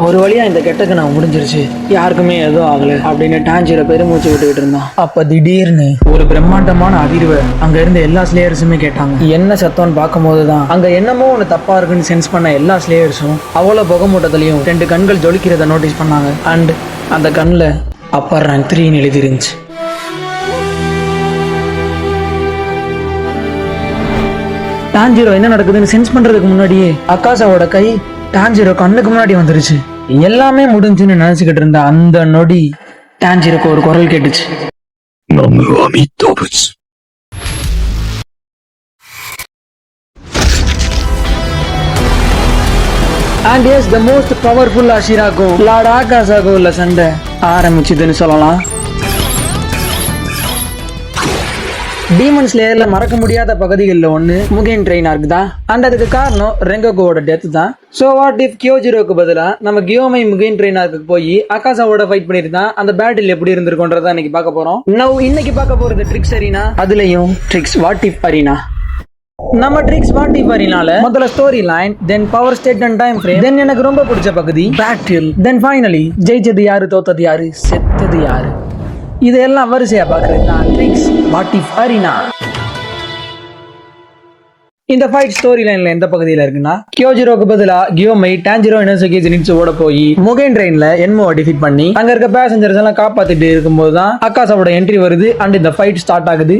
ஒரு வழியா இந்த கெட்டக்கு நான் முடிஞ்சிருச்சு, யாருக்குமே எதுவும் ஆகல அப்படின்னு டான்ஜிரோ பெருமூச்சு விட்டுக்கிட்டு இருந்தான். அப்ப திடீர்னு ஒரு பிரம்மாண்டமான அதிர்வை அங்க இருந்த எல்லா ஸ்லேயர்ஸுமே கேட்டாங்க. என்ன சத்தம்னு பார்க்கும் போதுதான் அங்க என்னமோ ஒண்ணு தப்பா இருக்குன்னு சென்ஸ் பண்ண எல்லா ஸ்லேயர்ஸும் அவ்வளவு புகை மூட்டத்திலையும் 2 கண்கள் ஜொலிக்கிறத நோட்டீஸ் பண்ணாங்க. அண்ட் அந்த கண்ணுல அப்பர் ரேங்க் 3 எழுதி இருந்துச்சு. டான்ஜிரோ என்ன நடக்குதுன்னு சென்ஸ் பண்றதுக்கு முன்னாடியே அக்காசாவோட கை டான்ஜிரோ கண்ணுக்கு முன்னாடி வந்துருச்சு. எல்லாமே முடிஞ்சுன்னு நினைச்சுக்கிட்டு இருந்த அந்த நொடி டான்ஜிரோக்கு ஒரு குரல் கேட்டுச்சு. And yes, the most powerful Ashiraக்கும் லார்ட் ஆகாசாக்கும் உள்ள சண்டை ஆரம்பிச்சுதுன்னு சொல்லலாம். டீமன் ஸ்லேயர்ல மறக்க முடியாத பகுதிகளில் ஒன்று முகேன் ட்ரெயின் ஆர்க் தான். அண்ட் அதுக்கு காரணம் ரெங்கோகோட டெத் தான். ஸோ வாட் இஃப் கியோஜிரோக்கு பதிலாக நம்ம கியோமை முகேன் ட்ரெயின் ஆர்க்கு போய் அகாசாவோட ஃபைட் பண்ணிட்டு தான் அந்த பேட்டில் எப்படி இருந்திருக்குன்றத இன்னைக்கு பார்க்க போறோம். இன்னைக்கு பார்க்க போறது ட்ரிக்ஸ் அரீனா, அதுலயும் ட்ரிக்ஸ் வாட் இஃப் அரீனா. நம்ம ட்ரிக்ஸ் வாட் இஃப் அரீனால முதல்ல story line, then power state and time frame, then எனக்கு ரொம்ப பிடிச்ச பகுதி பேட்டில், தென் ஃபைனலி ஜெயிச்சது யாரு, தோத்தது யாரு, செத்தது யாரு, இதெல்லாம் வரிசையா பாக்குறது தான் ட்ரிக்ஸ் வாட் இஃப் அரீனா. இந்த ஃபைட் ஸ்டோரி லைன்ல எந்த பகுதியில இருக்குன்னா, கியோஜிரோக்கு பதிலா கியோமை டான்ஜிரோ இனோசுகே ஜெனிட்சுவோட போய் முகேன் ட்ரெயின்ல என்மோவை டிஃபீட் பண்ணி அங்க இருக்க பேசஞ்சர்ஸ் எல்லாம் காப்பாத்திட்டு இருக்கும்போது தான் அக்காசாவோட என்ட்ரி வருது. அண்ட் இந்த ஃபைட் ஸ்டார்ட் ஆகுது.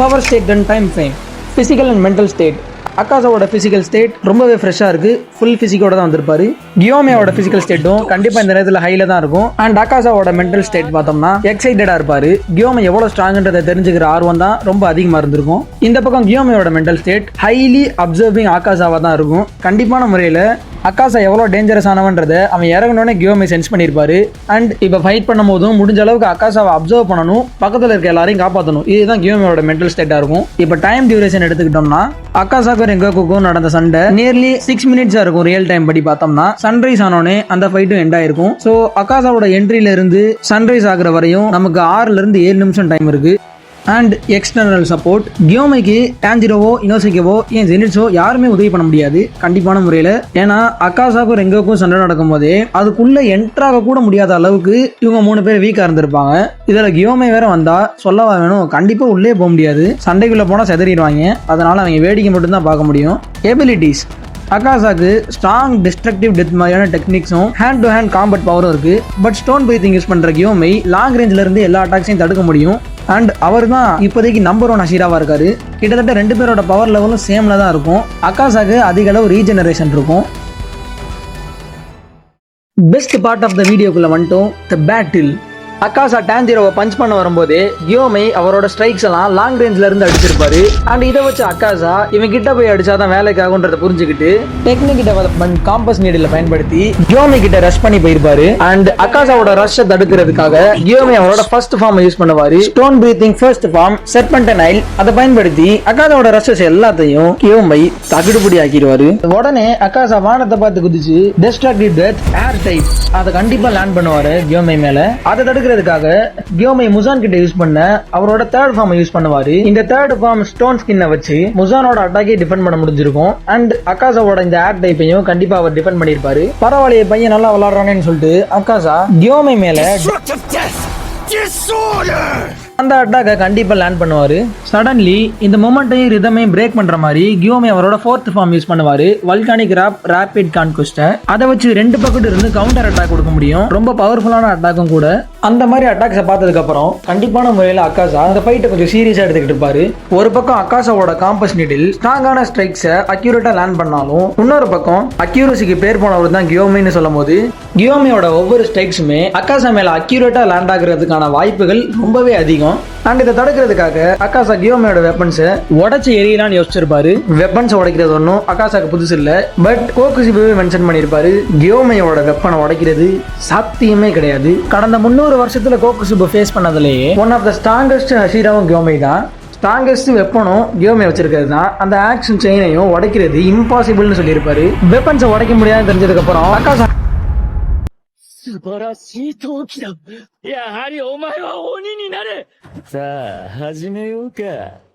Power state and time frame, physical and mental state. அக்காசாவோட பிசிக்கல் ஸ்டேட் ரொம்பவே ஃப்ரெஷ்ஷாக இருக்கு, ஃபுல் பிசிக்கோட தான் வந்திருப்பாரு. கியோமையோட பிசிக்கல் ஸ்டேட்டும் கண்டிப்பாக இந்த நேரத்தில் ஹைல தான் இருக்கும். அண்ட் அக்காசாவோட மென்டல் ஸ்டேட் பார்த்தோம்னா எக்ஸைட்டடாக இருப்பாரு. கியோமை எவ்வளோ ஸ்ட்ராங்ன்றதை தெரிஞ்சுக்கிற ஆர்வம் தான் ரொம்ப அதிகமாக இருந்திருக்கும். இந்த பக்கம் கியோமையோட மென்டல் ஸ்டேட் ஹைலி அப்சர்விங் அக்காசாவாக தான் இருக்கும். கண்டிப்பான முறையில் அக்காசா எவ்வளோ டேஞ்சரஸ் ஆனவன்றதை அவன் இறங்கணுன்னே கியோமை சென்ஸ் பண்ணியிருப்பாரு. அண்ட் இப்போ ஃபைட் பண்ணும் போதும் முடிஞ்ச அளவுக்கு அக்காசாவை அப்சர்வ் பண்ணணும், பக்கத்தில் இருக்க எல்லாரையும் காப்பாற்றணும். இதுதான் கியோமையோட மென்டல் ஸ்டேட்டாக இருக்கும். இப்போ டைம் டியூரேஷன் எடுத்துக்கிட்டோம்னா அக்காசாக்கும் ரெங்கோக்குக்கும் நடந்த சண்டை நியர்லி 6 மினிட்ஸா இருக்கும். ரியல் டைம் படி பார்த்தோம்னா சன்ரைஸ் ஆனோடனே அந்த ஃபைட்டும் எண்ட் ஆயிருக்கும். ஸோ அக்காசாவோட என்ட்ரியில இருந்து சன்ரைஸ் ஆகுற வரையும் நமக்கு 6 இருந்து 7 நிமிஷம் டைம் இருக்கு. அண்ட் எக்ஸ்டர்னல் சப்போர்ட், கியோமைக்கு டான்ஜிரோவோ இனோசுகேவோ ஏன் ஜெனிட்ஸோ யாருமே உதவி பண்ண முடியாது கண்டிப்பான முறையில். ஏன்னா அக்காசாக்கும் ரெங்கோக்கும் சண்டை நடக்கும் போதே அதுக்குள்ள என்ட்ராக கூட முடியாத அளவுக்கு இவங்க 3 பேர் வீக்கா இருந்திருப்பாங்க. இதுல கியோமை வேற வந்தா சொல்லவா வேணும், கண்டிப்பா உள்ளே போக முடியாது, சண்டைக்குள்ள போனா செதறிடுவாங்க. அதனால அவங்க வேடிக்கை மட்டும் தான் பார்க்க முடியும். எபிலிட்டிஸ், அக்காசாக்கு ஸ்ட்ராங் டிஸ்ட்ரக்டிவ் டெத் மாதிரியான டெக்னிக்ஸும் ஹேண்ட் டு ஹேண்ட் காம்பட் பவரும் இருக்கு. பட் ஸ்டோன் பிரீத்திங் யூஸ் பண்ற கியோமை லாங் ரேஞ்சில இருந்து எல்லா அட்டாக்ஸையும் தடுக்க முடியும். அண்ட் அவர் தான் இப்போதைக்கு நம்பர் 1 அஷிராவா இருக்காரு. கிட்டத்தட்ட 2 பேரோட பவர் லெவலும் சேம்ல தான் இருக்கும். அக்காசாக்கு அதிக அளவு ரீஜெனரேஷன் இருக்கும். பெஸ்ட் பார்ட் ஆஃப் த வீடியோக்குள்ள வந்துட்டோம், த பேட்டில். அக்காசா டான்ஜிரோவை பஞ்ச் பண்ண வரும்போதே கியோமை அவரோட ஸ்ட்ரைக்ஸ் எல்லாம் லாங் ரேஞ்ச்ல இருந்து அடிச்சிருப்பாரு. அண்ட் இதை வச்சு அக்காசா இவன் கிட்ட போய் அடிச்சாதான் வேலைக்கு ஆகுன்றத புரிஞ்சுக்கிட்டு டெக்னிக் டெவலப்மெண்ட் காம்பஸ் நீடில பயன்படுத்தி கியோமை கிட்ட ரஷ் பண்ணி போயிருப்பாரு. அண்ட் அக்காசாவோட ரஷ் தடுக்கிறதுக்காக கியோமை அவரோட ஃபர்ஸ்ட் ஃபார்ம் யூஸ் பண்ணுவாரு. Stone breathing first form, serpentine oil, அதை பயன்படுத்தி அக்காசாவோட ரஷஸ் எல்லாத்தையும் கியோமை தகுடுபடி ஆக்கிடுவாரு. உடனே அக்காசா வானத்தை பார்த்து குதிச்சு டெஸ்ட்ரக்டிவ் டெத் ஏர் டைப் அதை கண்டிப்பா லேண்ட் பண்ணுவாரு கியோமை மேல. அதை தடுக்கிறதுக்காக கியோமை முசான் கிட்ட யூஸ் பண்ண அவரோட தேர்ட் ஃபார்ம் யூஸ் பண்ணுவாரு. இந்த தேர்ட் ஃபார்ம் ஸ்டோன் ஸ்கின்னை வச்சு முசானோட அட்டாக்கே டிஃபெண்ட் பண்ண முடிஞ்சிருக்கும். அண்ட் அக்காசாவோட இந்த ஏர் டைப்பையும் கண்டிப்பா அவர் டிஃபெண்ட் பண்ணிருப்பாரு. பரவாயில்லையே பையன் நல்லா விளையாடுறானேன்னு சொல்லிட்டு அக்காசா கியோமை மேல அந்த அட்டாக்கை கண்டிப்பா லேண்ட் பண்ணுவாரு. சடன்லி இந்த மொமெண்டையும் ரிதமையும் பிரேக் பண்ற மாதிரி கியோமை அவரோட ஃபோர்த் ஃபார்ம் யூஸ் பண்ணுவாரு, வல்கானிக் ராபிட் கான்குஸ்ட். அதை வச்சு 2 பக்கத்துல இருந்து கவுண்டர் அட்டாக் கொடுக்க முடியும். ரொம்ப பவர்ஃபுல்லான அட்டாக்கும் கூட. அந்த மாதிரி அட்டாக்ஸை பார்த்ததுக்கு அப்புறம் கண்டிப்பான முறையில் அக்காசா அந்த ஃபைட்டை கொஞ்சம் சீரியஸா எடுத்துக்கிட்டு இருப்பாரு. ஒரு பக்கம் அக்காசாவோட காம்பஸ் நீடில் ஸ்ட்ராங்கான ஸ்ட்ரைக்ஸை அக்யூரேட்டா லேண்ட் பண்ணாலும், இன்னொரு பக்கம் அக்யூரசிக்கு பேர் போனவர் தான் கியோமைன்னு சொல்லும் போது கியோமையோட ஒவ்வொரு ஸ்ட்ரைக்ஸுமே அக்காசா மேல அக்யூரேட்டா லேண்ட் ஆகுறதுக்கான வாய்ப்புகள் ரொம்பவே அதிகம். அண்ட் இதை தடுக்கிறதுக்காக அக்காசா கியோமையோட வெப்பன்ஸை உடைச்சு எரியலான்னு யோசிச்சிருப்பாரு. வெப்பன்ஸ் உடைக்கிறது ஒன்றும் அக்காசாக்கு புதுசு இல்ல. பட் கோகுசிபுவே மென்ஷன் பண்ணியிருப்பாரு, கியோமையோட வெப்பனை உடைக்கிறது சாத்தியமே கிடையாது. கடந்த 300 வருஷத்துல கோகுசிபு ஃபேஸ் பண்ணதுலேயே ஒன் ஆஃப் த ஸ்ட்ராங்கஸ்ட் ஹஷிராவும் கியோமை தான். ஸ்ட்ராங்கஸ்ட் வெப்பனும் கியோமை வச்சிருக்கிறது தான். அந்த ஆக்ஷன் செயினையும் உடைக்கிறது இம்பாசிபிள்னு சொல்லியிருப்பாரு. வெப்பன்ஸை உடைக்க முடியாதுன்னு தெரிஞ்சதுக்கு அப்புறம் அக்காசா 素晴らしい闘気だ。やはりお前は鬼になる。さあ、始めようか。